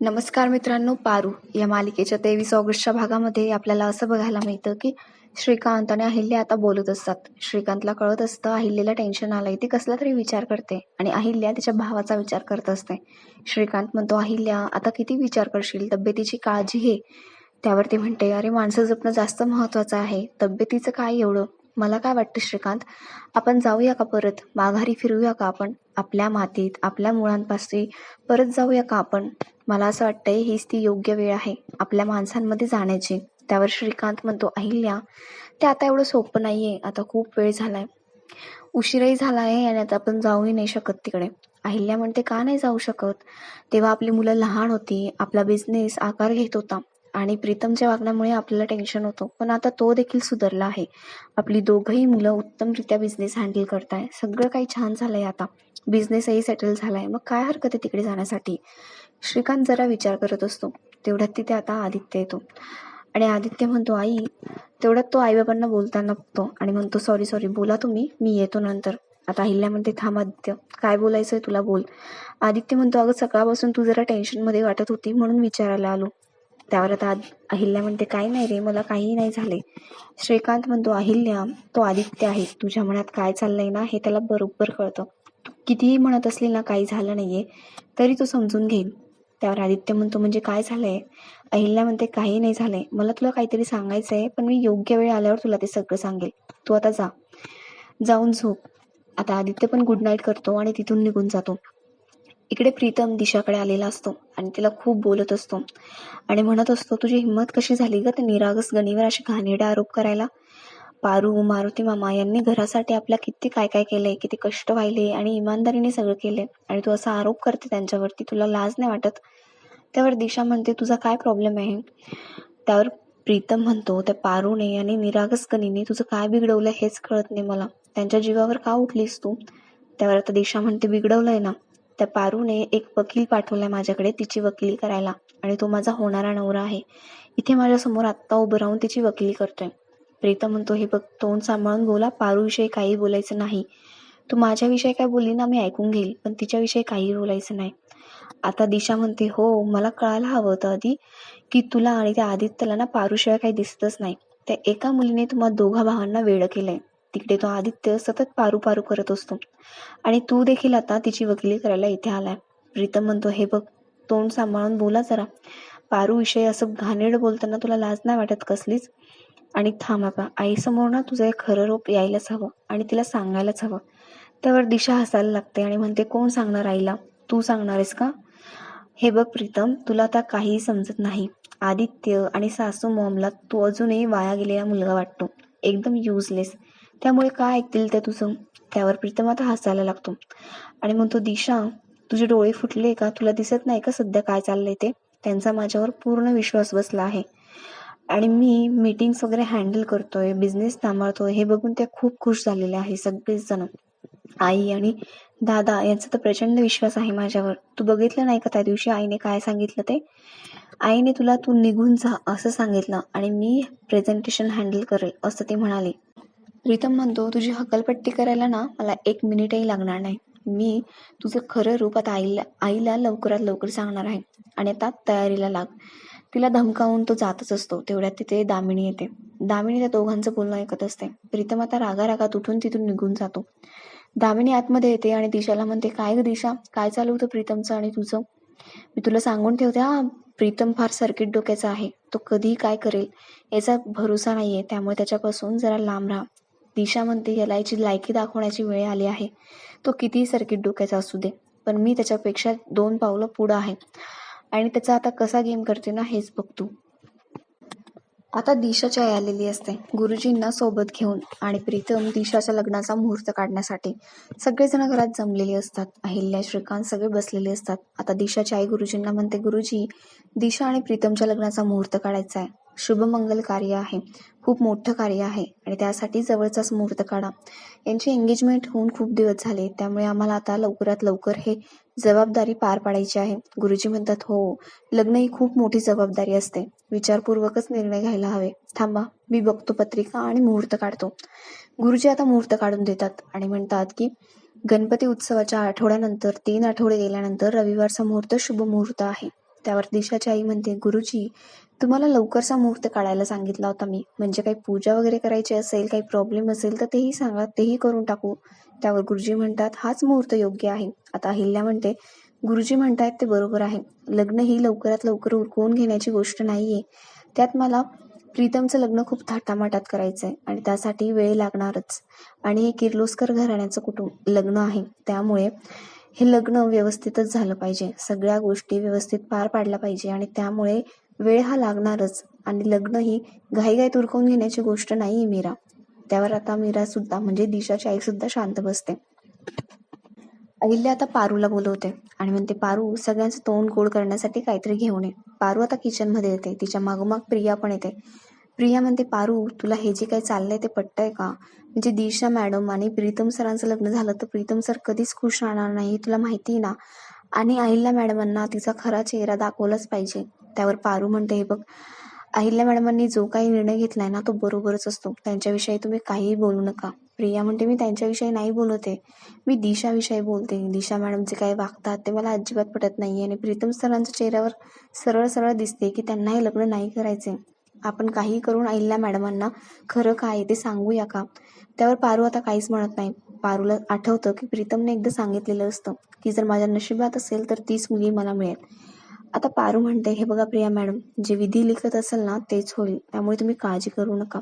नमस्कार मित्रांनो, पारू या मालिकेच्या 23 ऑगस्टच्या भागामध्ये आपल्याला असं बघायला मिळतं की श्रीकांत आणि अहिल्या आता बोलत असतात. श्रीकांतला कळत असतं अहिल्याला टेन्शन आलंय, ती कसला तरी विचार करते आणि अहिल्या तिच्या भावाचा विचार करत असते. श्रीकांत म्हणतो, अहिल्या आता किती विचार करशील, तब्येतीची काळजी घे. त्यावरती म्हणते, अरे माणसं जपणं जास्त महत्वाचं आहे, तब्येतीचं काय एवढं. मला काय वाटतं श्रीकांत, आपण जाऊया का परत माघारी, फिरूया का आपण आपल्या मातीत, आपल्या मुळांपाशी परत जाऊया का आपण. मला असं वाटतंय हीच ती योग्य वेळ आहे आपल्या माणसांमध्ये जाण्याची. त्यावर श्रीकांत म्हणतो, अहिल्या ते आता एवढं सोपं नाहीये, आता खूप वेळ झालाय, उशीरही झाला आहे आणि आता आपण जाऊही नाही शकत तिकडे. अहिल्या म्हणते, का नाही जाऊ शकत, तेव्हा आपली मुलं लहान होती, आपला बिझनेस आकार घेत होता आणि प्रीतमच्या वागण्यामुळे आपल्याला टेन्शन होतं, पण आता तो देखील सुधारला आहे. आपली दोघंही मुलं उत्तमरित्या बिझनेस हँडल करताय, सगळं काही छान झालंय, आता बिझनेसही सेटल झालाय, मग काय हरकत आहे तिकडे जाण्यासाठी. श्रीकांत जरा विचार करत असतो. तेवढ्यात तिथे आता आदित्य येतो आणि आदित्य म्हणतो, आई. तेवढ्यात तो आईबाबांना बोलताना बघतो आणि म्हणतो, सॉरी सॉरी, बोला तुम्ही, मी येतो नंतर. आता अहिल्या म्हणते, थांब आदित्य, काय बोलायचंय तुला, बोल. आदित्य म्हणतो, अगं सकाळपासून तू जरा टेन्शनमध्ये वाटत होती म्हणून विचारायला आलो. त्यावर आता अहिल्या म्हणते, काही नाही रे, मला काही नाही झाले. श्रीकांत म्हणतो, अहिल्या तो आदित्य आहे, तुझ्या मनात काय चाललंय ना हे त्याला बरोबर कळतं. तू कितीही म्हणत असली ना काही झालं नाहीये तरी तो समजून घेईल. त्यावर आदित्य म्हणतो, म्हणजे काय झालंय. अहिल्या म्हणते, काही नाही झालंय, मला तुला काहीतरी सांगायचंय, पण मी योग्य वेळ आल्यावर तुला ते सगळं सांगेल. तू आता जाऊन झोप. आता आदित्य पण गुड नाईट करतो आणि तिथून निघून जातो. इकडे प्रीतम दिशाकडे आलेला असतो आणि तिला खूप बोलत असतो आणि म्हणत असतो, तुझी हिंमत कशी झाली ग ते निरागस गणीवर असे घाणेरडे आरोप करायला. पारू, मारुती मामा यांनी घरासाठी आपल्या किती काय काय केलंय, किती कष्ट वाहिले आणि इमानदारीने सगळं केलंय, आणि तू असा आरोप करते त्यांच्यावरती, तुला लाज नाही वाटत. त्यावर दिशा म्हणते, तुझा काय प्रॉब्लेम आहे. त्यावर प्रीतम म्हणतो, त्या पारूने आणि निरागस गणीने तुझं काय बिघडवलं हेच कळत नाही मला, त्यांच्या जीवावर का उठलीस तू. त्यावर आता दिशा म्हणते, बिघडवलंय ना, त्या पारूने एक वकील पाठवलाय माझ्याकडे तिची वकिली करायला, आणि तो माझा होणारा नवरा आहे, इथे माझ्यासमोर आत्ता उभं राहून तिची वकिली करतोय. प्रीतम म्हणतो, हे बघ, तोंड सांभाळून बोला, पारूविषयी काही बोलायचं नाही. तू माझ्याविषयी काय बोलली ना मी ऐकून घेईल, पण तिच्याविषयी काही बोलायचं नाही. आता दिशा म्हणते, हो मला कळायला हवं होतं आधी की तुला आणि त्या आदित्यला ना पारूशिवाय काही दिसतच नाही. त्या एका मुलीने तुम्हा दोघा भावांना वेड केलंय. तिकडे तो आदित्य सतत पारू पारू करत असतो आणि तू देखील आता तिची वकिली करायला इथे आलाय. प्रीतम म्हणतो, हे बघ, तोंड सांभाळून बोला जरा, पारू विषयी असं घाणेरडं बोलताना तुला लाज नाही वाटत कसलीच. आणि थांब आता, आईसमोर ना तुझं एक खरं रूप यायलाच हवं आणि तिला सांगायलाच हवं. त्यावर दिशा हसायला लागते आणि म्हणते, कोण सांगणार आईला, तू सांगणार आहेस का. हे बघ प्रीतम, तुला आता काहीही समजत नाही. आदित्य आणि सासू मॉमला तू अजूनही वाया गेलेला मुलगा वाटतो, एकदम युजलेस, त्यामुळे काय ऐकतील ते तुझं. त्यावर प्रीतम आता हसायला लागतो आणि म्हणतो, दिशा तुझे डोळे फुटले का, तुला दिसत नाही का सध्या काय चाललंय ते. त्यांचा माझ्यावर पूर्ण विश्वास बसला आहे आणि मी मीटिंग्स वगैरे हँडल करतोय, बिझनेस सांभाळतोय, हे बघून ते खूप खुश झालेले आहे सगळेच जण. आई आणि दादा यांचा तर प्रचंड विश्वास आहे माझ्यावर. तू बघितलं नाही का त्या दिवशी आईने काय सांगितलं ते. आईने तुला तू निघून जा असं सांगितलं आणि मी प्रेझेंटेशन हँडल करेल असं ती म्हणाली. प्रीतम म्हणतो, तुझी हकलपट्टी करायला ना मला 1 मिनिटही लागणार नाही. मी तुझं खरं रूप आता आईला लवकरात लवकर सांगणार आहे आणि आता तयारीला लाग. तिला धमकावून तो जातच असतो. तेवढ्यात तिथे दामिनी येते. दामिनी त्या दोघांचं बोलणं ऐकत असते. प्रीतम आता रागारागात उठून तिथून निघून जातो. दामिनी आतमध्ये येते आणि दिशाला म्हणते, काय ग दिशा, काय चालू होतं प्रीतमचं आणि तुझं. मी तुला सांगून ठेवते हा, प्रीतम फार सर्किट डोक्याचा आहे, तो कधीही काय करेल याचा भरोसा नाहीये, त्यामुळे त्याच्यापासून जरा लांब राहा. दिशा म्हणते, याला याची लायकी दाखवण्याची वेळ आली आहे. तो कितीही सर्किट डोक्याचा असू दे, पण मी त्याच्यापेक्षा 2 पावलं पुढं आहे आणि त्याचा आता कसा गेम करते ना हेच बघतो. आता दिशाची आई आलेली असते गुरुजींना सोबत घेऊन आणि प्रीतम दिशाच्या लग्नाचा मुहूर्त काढण्यासाठी. सगळेजण घरात जमलेले असतात. अहिल्या, श्रीकांत सगळे बसलेले असतात. आता दिशाची आई गुरुजींना म्हणते, गुरुजी, दिशा आणि प्रीतमच्या लग्नाचा मुहूर्त काढायचा आहे. शुभमंगल कार्य आहे, खूप मोठं कार्य आहे आणि त्यासाठी जवळचाच मुहूर्त काढा. यांची एंगेजमेंट होऊन खूप दिवस झाले, त्यामुळे आम्हाला आता लवकरात लवकर हे जबाबदारी पार पाडायची आहे. गुरुजी म्हणतात, हो, लग्न ही खूप मोठी जबाबदारी असते, विचारपूर्वकच निर्णय घ्यायला हवे. थांबा, मी बघतो पत्रिका आणि मुहूर्त काढतो. गुरुजी आता मुहूर्त काढून देतात आणि म्हणतात की गणपती उत्सवाच्या आठवड्यानंतर 3 आठवडे गेल्यानंतर रविवारचा मुहूर्त शुभ मुहूर्त आहे. त्यावर दिशाची आई म्हणते, गुरुजी तुम्हाला लवकरचा मुहूर्त काढायला सांगितला होता मी, म्हणजे काही पूजा वगैरे करायची असेल, काही प्रॉब्लेम असेल तर तेही सांगा, तेही करून टाकू. त्यावर गुरुजी म्हणतात, हाच मुहूर्त योग्य आहे. आता अहिल्या म्हणते, गुरुजी म्हणतायत ते बरोबर आहे. लग्न ही लवकरात लवकर उरकवून घेण्याची गोष्ट नाहीये. त्यात मला प्रीतमचं लग्न खूप थाटामाटात करायचंय आणि त्यासाठी वेळ लागणारच. आणि हे किर्लोस्कर घराण्याचं लग्न आहे, त्यामुळे हे लग्न व्यवस्थितच झालं पाहिजे. सगळ्या गोष्टी व्यवस्थित पार पाडल्या पाहिजे आणि त्यामुळे वेळ हा लागणारच. आणि लग्न ही घाईघाईत उरकवून घेण्याची गोष्ट नाहीये मीरा. त्यावर आता मीरा सुद्धा म्हणजे दिशाची आई सुद्धा शांत बसते. अहिल्या आता पारूला बोलवते आणि म्हणते, पारू सगळ्यांचं तोंड गोड करण्यासाठी काहीतरी घेऊन ये. पारू आता किचन मध्ये येते. तिच्या मागोमाग प्रिया पण येते. प्रिया म्हणते, पारू तुला हे जे काही चाललंय ते पटतंय का? म्हणजे दिशा मॅडम आणि प्रीतम सरांचं लग्न झालं तर प्रीतम सर कधीच खुश राहणार नाही, तुला माहिती ना. आणि अहिल्या मॅडमांना तिचा खरा चेहरा दाखवलाच पाहिजे. त्यावर पारू म्हणते, हे बघ, अहिल्या मॅडमांनी जो काही निर्णय घेतलाय ना तो बरोबरच असतो. त्यांच्याविषयी तुम्ही काहीही बोलू नका. प्रिया म्हणते, मी त्यांच्याविषयी नाही बोलते, मी दिशाविषयी बोलते. दिशा मॅडम जे काही वागतात ते मला अजिबात पटत नाहीये आणि प्रीतम सरांच्या चेहऱ्यावर सरळ सरळ दिसते की त्यांना हे लग्न नाही करायचे. आपण काही करून अहिल्या मॅडमांना खरं काय ते सांगूया का? त्यावर पारू आता काहीच म्हणत नाही. पारूला आठवतं की प्रीतमने एकदा सांगितलेलं असतं की जर माझ्या नशिबात असेल तर तीच मुलगी मला मिळेल. आता पारू म्हणते, हे बघा प्रिया मॅडम, जे विधी लिखत असेल ना तेच होईल, त्यामुळे तुम्ही काळजी करू नका.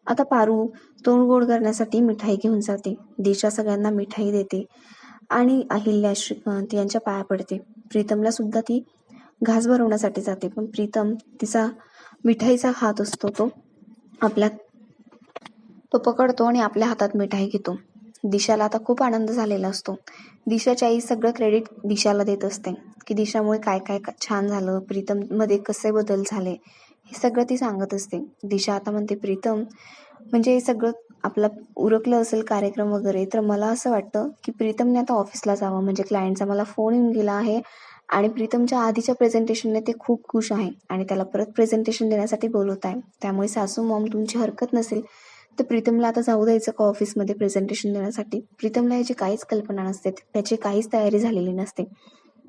आता पारू तोंड गोड करण्यासाठी मिठाई घेऊन जाते. दिशा सगळ्यांना मिठाई देते आणि अहिल्या, श्रीकांत यांच्या पाया पडते. प्रीतमला सुद्धा ती घास भरवण्यासाठी जाते, पण प्रीतम तिचा मिठाईचा हात असतो तो पकडतो आणि आपल्या हातात मिठाई घेतो. दिशाला आता खूप आनंद झालेला असतो. दिशाची आई सगळं क्रेडिट दिशाला देत असते की दिशामुळे काय काय छान झालं, प्रीतम मध्ये कसे बदल झाले, हे सगळं ती सांगत असते. दिशा आता म्हणते, प्रीतम म्हणजे हे सगळं आपलं उरकलं असेल कार्यक्रम वगैरे, तर मला असं वाटतं की प्रीतमने आता ऑफिसला जावं. म्हणजे क्लायंटचा मला फोन येऊन गेला आहे आणि प्रीतमच्या आधीच्या प्रेझेंटेशनने ते खूप खुश आहे आणि त्याला परत प्रेझेंटेशन देण्यासाठी बोलवत आहे. त्यामुळे सासू मॉम तुमची हरकत नसेल तर प्रीतमला आता जाऊ द्यायचं का ऑफिसमध्ये प्रेझेंटेशन देण्यासाठी? प्रीतमला याची काहीच कल्पना नसते, त्याची काहीच तयारी झालेली नसते,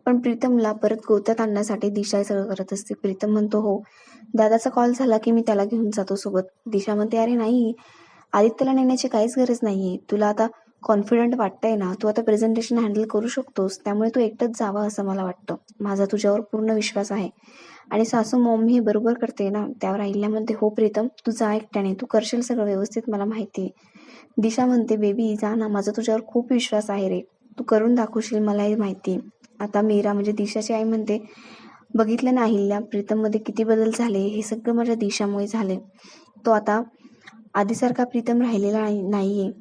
पण प्रीतमला परत गोत्यात आणण्यासाठी दिशा सगळं करत असते. प्रीतम म्हणतो, हो दादाचा कॉल झाला की मी त्याला घेऊन जातो सोबत. दिशा म्हणते, अरे नाही, आदित्यला नेण्याची काहीच गरज नाहीये. तुला आता कॉन्फिडंट वाटतंय ना, तू आता प्रेझेंटेशन हँडल करू शकतोस, त्यामुळे तू एकटंच जावं असं मला वाटतं. माझा तुझ्यावर पूर्ण विश्वास आहे. आणि सासू मॉम ही बरोबर करते ना. त्यावर अहिल्या म्हणते, हो प्रीतम तू जा एकट्याने, तू करशील सगळं व्यवस्थित, मला माहितीये. दिशा म्हणते, बेबी जा ना, माझा तुझ्यावर खूप विश्वास आहे रे, तू करून दाखवशील, मलाही माहितीये. आता मीरा म्हणजे दिशाची आई म्हणते, बघितलं ना अहिल्या, प्रीतम मध्ये किती बदल झाले, हे सगळं माझ्या दिशामुळे झाले. तो आता आधीसारखा प्रीतम राहिलेला नाहीये.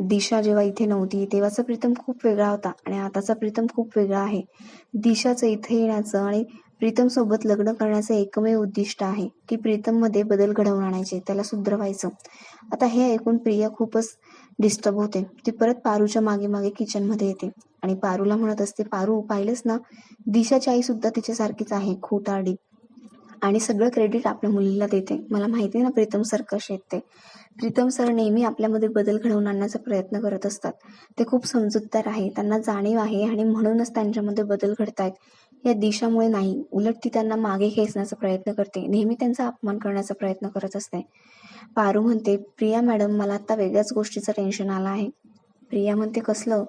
दिशा जेव्हा इथे नव्हती तेव्हाचा प्रीतम खूप वेगळा होता आणि आताचा प्रीतम खूप वेगळा आहे. दिशाचं इथे येण्याचं आणि प्रीतम सोबत लग्न करण्याचं एकमेव उद्दिष्ट आहे की प्रीतम मध्ये बदल घडवून आणायचे, त्याला सुधरवायचं. आता हे ऐकून प्रिया खूपच डिस्टर्ब होते. ती परत पारूच्या मागे मागे किचन मध्ये येते आणि पारूला म्हणत असते, पारू पाहिलंस ना, दिशाची आई सुद्धा तिच्यासारखीच आहे, खोटारडी, आणि सगळं क्रेडिट आपल्या मुलीला देते. मला माहिती ना प्रीतम सर कसे आहेत ते. प्रीतम सर नेहमी आपल्यामध्ये बदल घडवून आणण्याचा प्रयत्न करत असतात. ते खूप समजूतदार आहे, त्यांना जाणीव आहे आणि म्हणूनच त्यांच्यामध्ये बदल घडतायत. या दिशामुळे नाही, उलट ती त्यांना मागे खेचण्याचा प्रयत्न करते, नेहमी त्यांचा अपमान करण्याचा प्रयत्न करत असते. पारू म्हणते, प्रिया मॅडम मला आता वेगळ्याच गोष्टीचं टेन्शन आलं आहे. प्रिया म्हणते, कसलं?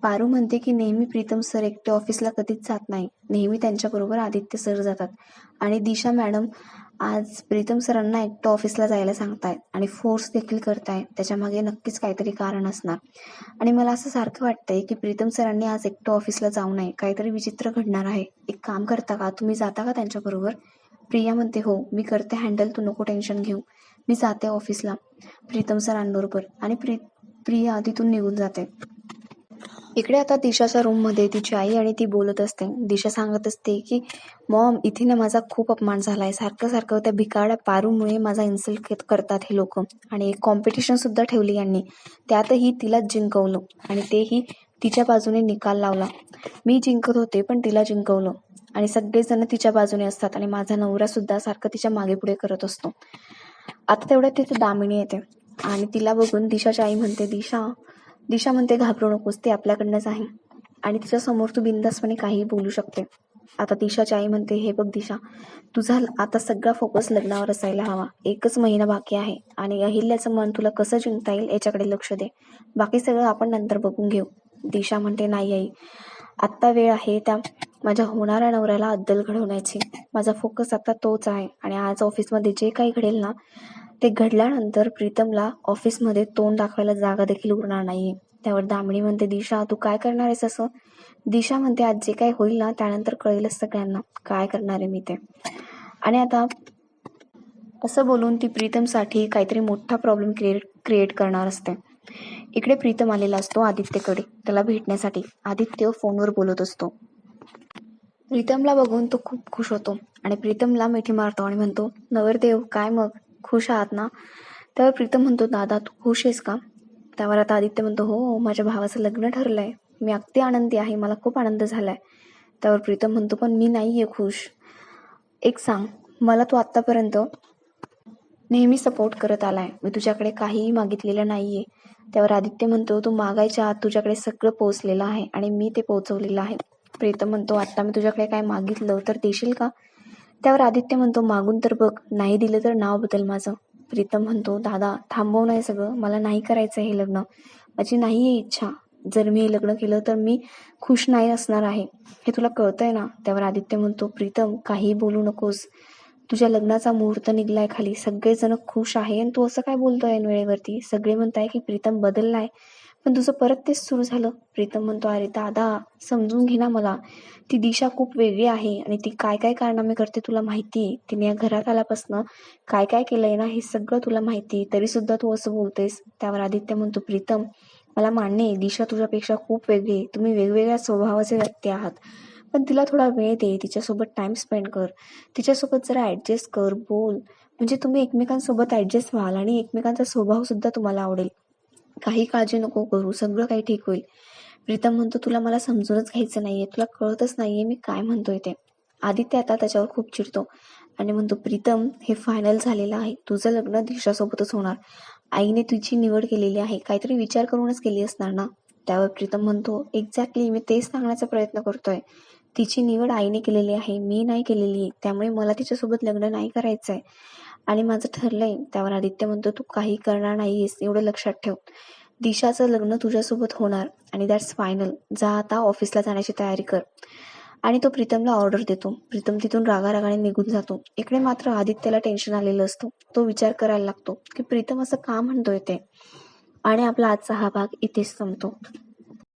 पारू म्हणते की नेहमी प्रीतम सर एकटे ऑफिसला कधीच जात नाही, नेहमी त्यांच्याबरोबर आदित्य सर जातात आणि दिशा मॅडम आज प्रीतम सरांना एकटं ऑफिसला जायला सांगतायत आणि फोर्स देखील करतायत. त्याच्या मागे नक्कीच काहीतरी कारण असणार आणि मला असं सारखं वाटतंय की प्रीतम सरांनी आज एकटं ऑफिसला जाऊ नये, काहीतरी विचित्र घडणार आहे. एक काम करता का, तुम्ही जाता का त्यांच्याबरोबर? प्रिया म्हणते, हो मी करते हँडल, तू नको टेन्शन घेऊ, मी जाते ऑफिसला प्रीतम सरांबरोबर. आणि प्रिया तिथून निघून जाते. इकडे आता दिशाच्या रूम मध्ये तिची आई आणि ती बोलत असते. दिशा सांगत असते की मॉम, इथे ना माझा खूप अपमान झालाय, सारखं सारखं त्या भिकारड्या पारूमुळे माझा इन्सल्ट करतात हे लोक, आणि एक कॉम्पिटिशन सुद्धा ठेवली यांनी, त्यातही तिलाच जिंकवलं आणि तेही तिच्या बाजूने निकाल लावला. मी जिंकत होते पण तिला जिंकवलं आणि सगळेजण तिच्या बाजूने असतात आणि माझा नवरा सुद्धा सारखं तिच्या मागे पुढे करत असतो. आता तेवढ्यात तिथे दामिनी येते आणि तिला बघून दिशाची आई म्हणते, दिशा म्हणते, घाबरू नकोस, ते आपल्याकडनंच आहे आणि तिच्या समोर तू बिनधास्तपणे काहीही बोलू शकते. आता दिशाची आई म्हणते, हे बघ दिशा, तुझा आता सगळा फोकस लग्नावर असायला हवा. 1च महिना बाकी आहे आणि अहिल्याचं मन तुला कसं जिंकता येईल याच्याकडे लक्ष दे. बाकी सगळं आपण नंतर बघून घेऊ. दिशा म्हणते, नाही आई, आत्ता वेळ आहे त्या माझ्या होणाऱ्या नवऱ्याला अद्दल घडवण्याची. माझा फोकस आता तोच आहे आणि आज ऑफिसमध्ये जे काही घडेल ना, ते घडल्यानंतर प्रीतमला ऑफिसमध्ये तोंड दाखवायला जागा देखील उरणार नाहीये. त्यावर दामिनी म्हणते, दिशा तू काय करणार आहेस असं? दिशा म्हणते, आज जे काही होईल ना त्यानंतर कळेलच सगळ्यांना काय करणार आहे मी ते. आणि आता असं बोलून ती प्रीतमसाठी काहीतरी मोठा प्रॉब्लेम क्रिएट करणार असते. इकडे प्रीतम आलेला असतो आदित्यकडे त्याला भेटण्यासाठी. आदित्य फोनवर बोलत असतो. प्रीतमला बघून तो खूप खुश होतो आणि प्रीतमला मिठी मारतो आणि म्हणतो, नवरदेव काय मग, खुश आहात ना? त्यावर प्रीतम म्हणतो, दादा तू खुश आहेस का? त्यावर आता आदित्य म्हणतो, हो, माझ्या भावाचं लग्न ठरलंय, मी अगदी आनंदी आहे, मला खूप आनंद झालाय. त्यावर प्रीतम म्हणतो, पण मी नाहीये खुश. एक सांग, मला तू आतापर्यंत नेहमी सपोर्ट करत आलाय, मी तुझ्याकडे काहीही मागितलेलं नाहीये. त्यावर आदित्य म्हणतो, तू मागायच्या आत तुझ्याकडे सगळं पोहोचलेलं आहे आणि मी ते पोहोचवलेलं आहे. प्रीतम म्हणतो, आता मी तुझ्याकडे काय मागितलं तर देशील का? त्यावर आदित्य म्हणतो, मागून तर बघ, नाही दिलं तर नाव बदल माझं. प्रीतम म्हणतो, दादा थांबव नाही सगळं, मला नाही करायचं हे लग्न, माझी नाहीये इच्छा. जर मी हे लग्न केलं तर मी खुश नाही असणार आहे, हे तुला कळतंय ना? त्यावर आदित्य म्हणतो, प्रीतम काही बोलू नकोस, तुझ्या लग्नाचा मुहूर्त निघलाय खाली, सगळेजण खुश आहे आणि तू असं काय बोलतोय वेळेवरती? सगळे म्हणताय की प्रीतम बदललाय, पण तुझं परत तेच सुरू झालं. प्रीतम म्हणतो, अरे दादा समजून घे ना मला, ती दिशा खूप वेगळी आहे आणि ती काय काय कारनामे करते तुला माहितीये. तिने या घरात आल्यापासून काय काय केलंय ना हे सगळं तुला माहिती, तरी सुद्धा तू असं बोलतेस. त्यावर आदित्य म्हणतो, प्रीतम मला मान्य आहे दिशा तुझ्यापेक्षा खूप वेगळी आहे, तुम्ही वेगवेगळ्या स्वभावाचे व्यक्ती आहात, पण तिला थोडा वेळ दे, तिच्यासोबत टाइम स्पेंड कर, तिच्यासोबत जरा ऍडजस्ट कर, बोल, म्हणजे तुम्ही एकमेकांसोबत ऍडजस्ट व्हाल आणि एकमेकांचा स्वभाव सुद्धा तुम्हाला आवडेल. काही काळजी नको करू, सगळं काही ठीक होईल. प्रीतम म्हणतो, तुला मला समजूनच घ्यायचं नाहीये, तुला कळतच नाहीये मी काय म्हणतोय ते. आदित्य आता त्याच्यावर खूप चिडतो आणि म्हणतो, प्रीतम हे फायनल झालेलं आहे, तुझं लग्न दिशासोबतच होणार. आईने तुझी निवड केलेली आहे, काहीतरी विचार करूनच केली असणार ना? त्यावर प्रीतम म्हणतो, एक्झॅक्टली मी तेच सांगण्याचा प्रयत्न करतोय, तिची निवड आईने केलेली आहे, मी नाही केलेली, त्यामुळे मला तिच्यासोबत लग्न नाही करायचंय आणि माझं ठरलंय. त्यावर आदित्य म्हणतो, तू काही करणार नाहीयेस एवढं लक्षात ठेव, दिशाचं लग्न तुझ्यासोबत होणार आणि दॅट्स फायनल. जा आता ऑफिसला जाण्याची तयारी कर. आणि तो प्रीतमला ऑर्डर देतो. प्रीतम तिथून रागारागाने निघून जातो. इकडे मात्र आदित्यला टेन्शन आलेलं असतं. तो विचार करायला लागतो की प्रीतम असं का म्हणतोय ते. आणि आपला आजचा हा भाग इथेच संपतो.